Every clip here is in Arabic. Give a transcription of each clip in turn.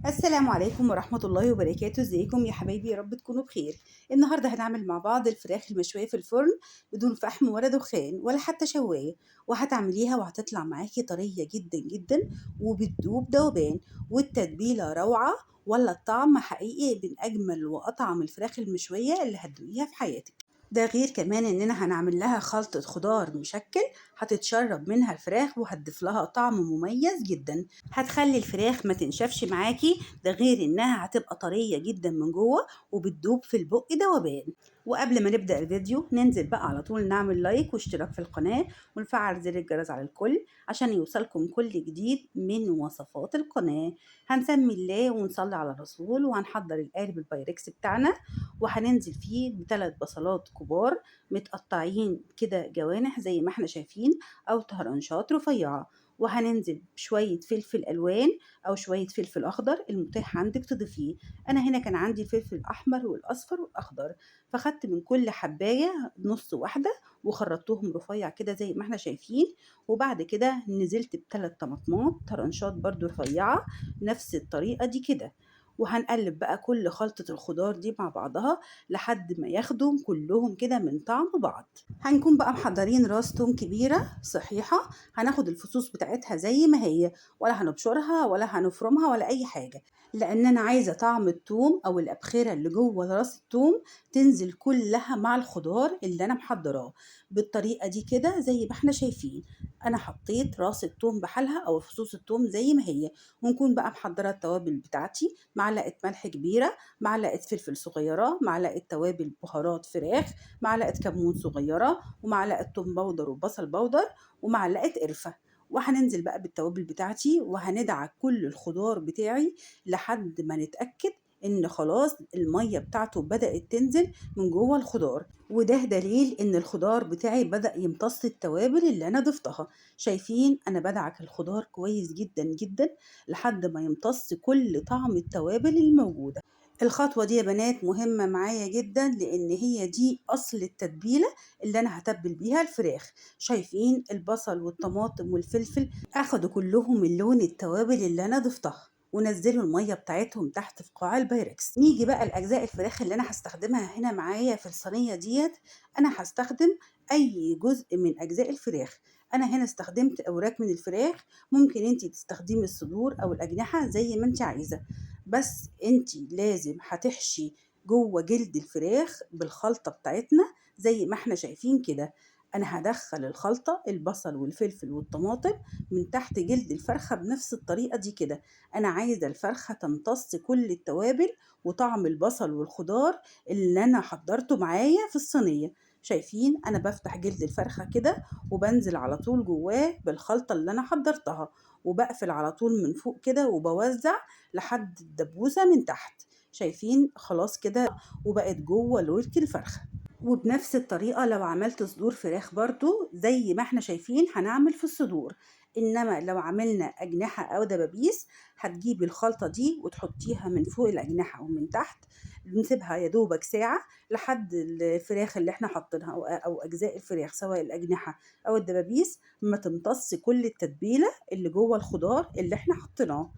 السلام عليكم ورحمة الله وبركاته. ازيكم يا حبايبي؟ يا رب تكونوا بخير. النهارده هنعمل مع بعض الفراخ المشوية في الفرن بدون فحم ولا دخان ولا حتى شواية، وهتعمليها وهتطلع معاكي طرية جدا جدا وبتدوب دوبان، والتتبيلة روعة، ولا الطعم حقيقي من أجمل وأطعم الفراخ المشوية اللي هتدوقيها في حياتك. ده غير كمان اننا هنعمل لها خلطة خضار مشكل هتتشرب منها الفراخ وهتضيف لها طعم مميز جدا، هتخلي الفراخ ما تنشفش معاكي. ده غير انها هتبقى طرية جدا من جوه وبتدوب في البق دوبان. وقبل ما نبدأ الفيديو ننزل بقى على طول نعمل لايك واشتراك في القناة ونفعل زر الجرس على الكل عشان يوصلكم كل جديد من وصفات القناة. هنسمي الله ونصلي على الرسول وهنحضر القالب البايركس بتاعنا، وهننزل فيه بثلاث بصلات كبار متقطعين كده جوانح زي ما احنا شايفين او طرنشات رفيعة، وهننزل بشوية فلفل ألوان أو شوية فلفل أخضر المتاح عندك تضيفيه. أنا هنا كان عندي الفلفل الأحمر والأصفر والأخضر، فخدت من كل حباية نص واحدة وخرطتهم رفيع كده زي ما احنا شايفين. وبعد كده نزلت بثلاث طماطمات طرنشات برضو رفيعة نفس الطريقة دي كده، وهنقلب بقى كل خلطة الخضار دي مع بعضها لحد ما ياخدوا كلهم كده من طعم بعض. هنكون بقى محضرين راس توم كبيرة صحيحة، هناخد الفصوص بتاعتها زي ما هي، ولا هنبشرها ولا هنفرمها ولا أي حاجة، لأن أنا عايزة طعم التوم أو الأبخرة اللي جوه راس التوم تنزل كلها مع الخضار اللي أنا محضراه بالطريقة دي كده زي ما احنا شايفين. أنا حطيت راس التوم بحالها أو فصوص التوم زي ما هي، ونكون بقى محضرة التوابل بتاعتي: معلقة ملح كبيرة، معلقة فلفل صغيرة، معلقة توابل بهارات فراخ، معلقة كمون صغيرة، ومعلقة توم باودر وبصل باودر، ومعلقة قرفة. وهننزل بقى بالتوابل بتاعتي وهندعك كل الخضار بتاعي لحد ما نتأكد ان خلاص المية بتاعته بدأت تنزل من جوه الخضار، وده دليل ان الخضار بتاعي بدأ يمتص التوابل اللي انا ضفتها. شايفين انا بدعك الخضار كويس جدا جدا لحد ما يمتص كل طعم التوابل الموجودة. الخطوة دي يا بنات مهمة معايا جدا لأن هي دي أصل التتبيلة اللي أنا هتبل بيها الفراخ. شايفين البصل والطماطم والفلفل أخدوا كلهم اللون التوابل اللي أنا ضفتها ونزلوا المية بتاعتهم تحت في قاع البايركس. نيجي بقى لأجزاء الفراخ اللي أنا هستخدمها هنا معايا في الصينية ديت. أنا هستخدم أي جزء من أجزاء الفراخ. أنا هنا استخدمت أوراق من الفراخ، ممكن انتي تستخدمي الصدور أو الأجنحة زي ما انتي عايزة، بس انتي لازم هتحشي جوه جلد الفراخ بالخلطة بتاعتنا زي ما احنا شايفين كده. انا هدخل الخلطة البصل والفلفل والطماطم من تحت جلد الفرخة بنفس الطريقة دي كده. انا عايزة الفرخة تمتص كل التوابل وطعم البصل والخضار اللي انا حضرته معايا في الصينية. شايفين انا بفتح جلد الفرخة كده وبنزل على طول جواه بالخلطة اللي انا حضرتها، وبقفل على طول من فوق كده وبوزع لحد الدبوسة من تحت. شايفين خلاص كده وبقت جوه الورك الفرخة. وبنفس الطريقة لو عملت صدور فراخ برضو زي ما احنا شايفين هنعمل في الصدور، انما لو عملنا اجنحة او دبابيس هتجيبي الخلطة دي وتحطيها من فوق الاجنحة ومن تحت، نسيبها يا دوبك ساعة لحد الفراخ اللي احنا حاطينها أو اجزاء الفراخ سواء الاجنحة او الدبابيس ما تمتص كل التتبيلة اللي جوه الخضار اللي احنا حطيناه.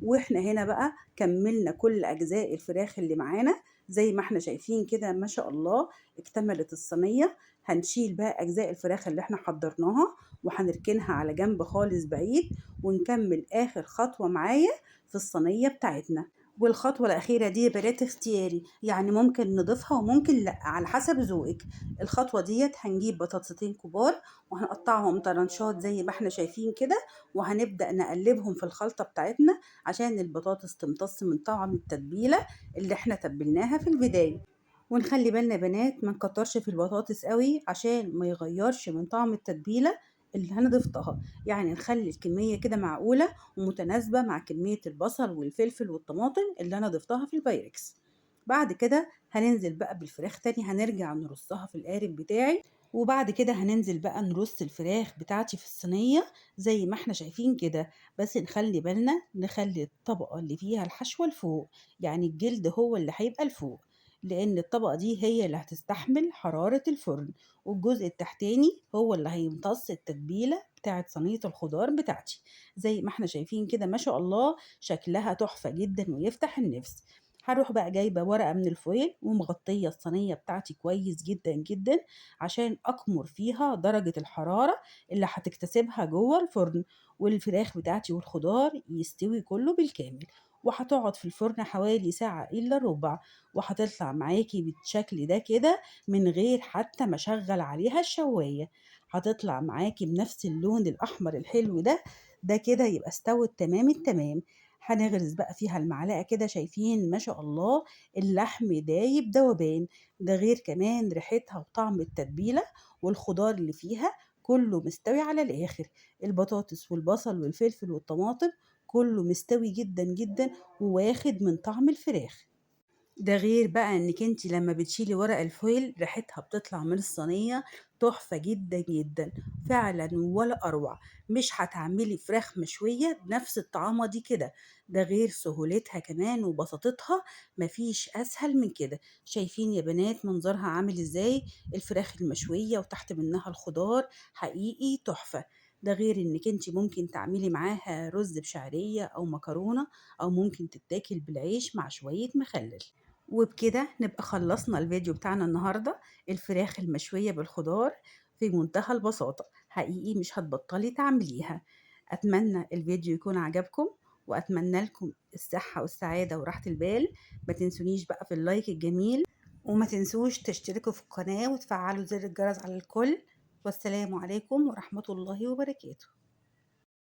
واحنا هنا بقى كملنا كل اجزاء الفراخ اللي معانا زي ما احنا شايفين كده ما شاء الله اكتملت الصينية. هنشيل بقى اجزاء الفراخ اللي احنا حضرناها وهنركنها على جنب خالص بعيد، ونكمل اخر خطوة معايا في الصينية بتاعتنا. والخطوة الأخيرة دي يا بنات اختياري، يعني ممكن نضيفها وممكن لأ على حسب ذوقك. الخطوة ديت هنجيب بطاطستين كبار وهنقطعهم طرنشات زي ما احنا شايفين كده، وهنبدأ نقلبهم في الخلطة بتاعتنا عشان البطاطس تمتص من طعم التتبيلة اللي احنا تبلناها في البداية. ونخلي بالنا يا بنات ما نكترش في البطاطس قوي عشان ما يغيرش من طعم التتبيلة اللي هنضيفتها، يعني نخلي الكمية كده معقولة ومتناسبة مع كمية البصل والفلفل والطماطم اللي انا ضفتها في البايركس. بعد كده هننزل بقى بالفراخ تاني، هنرجع نرصها في القارب بتاعي، وبعد كده هننزل بقى نرص الفراخ بتاعتي في الصينية زي ما احنا شايفين كده. بس نخلي بالنا نخلي الطبقة اللي فيها الحشوة لفوق، يعني الجلد هو اللي هيبقى لفوق. لأن الطبقة دي هي اللي هتستحمل حرارة الفرن، والجزء التحتاني هو اللي هيمتص التتبيلة بتاعة صينية الخضار بتاعتي. زي ما احنا شايفين كده ما شاء الله شكلها تحفة جدا ويفتح النفس. هروح بقى جايبة ورقة من الفويل ومغطية الصينية بتاعتي كويس جدا جدا عشان أكمر فيها درجة الحرارة اللي هتكتسبها جوه الفرن، والفراخ بتاعتي والخضار يستوي كله بالكامل. وهتقعد في الفرن حوالي ساعة إلا ربع، وهتطلع معاكي بالشكل ده كده من غير حتى ما أشغل عليها الشواية. هتطلع معاكي بنفس اللون الأحمر الحلو ده كده يبقى استوت تمام التمام. هنغرز بقى فيها المعلقة كده، شايفين ما شاء الله اللحم دايب دوبان. ده غير كمان ريحتها وطعم التتبيلة والخضار اللي فيها كله مستوي على الآخر. البطاطس والبصل والفلفل والطماطم كله مستوي جدا جدا وواخد من طعم الفراخ. ده غير بقى انك انت لما بتشيلي ورق الفويل ريحتها بتطلع من الصينية تحفة جدا جدا فعلا ولا اروع. مش هتعملي فراخ مشوية بنفس الطعامة دي كده. ده غير سهولتها كمان وبساطتها، مفيش اسهل من كده. شايفين يا بنات منظرها عامل ازاي؟ الفراخ المشوية وتحت منها الخضار حقيقي تحفة. ده غير انك انت ممكن تعملي معاها رز بشعرية او مكرونة، او ممكن تتاكل بالعيش مع شوية مخلل. وبكده نبقى خلصنا الفيديو بتاعنا النهاردة، الفراخ المشوية بالخضار في منتهى البساطة، حقيقي مش هتبطلي تعمليها. أتمنى الفيديو يكون عجبكم، وأتمنى لكم الصحة والسعادة وراحة البال. ما تنسونيش بقى في اللايك الجميل، وما تنسوش تشتركوا في القناة وتفعلوا زر الجرس على الكل. والسلام عليكم ورحمة الله وبركاته.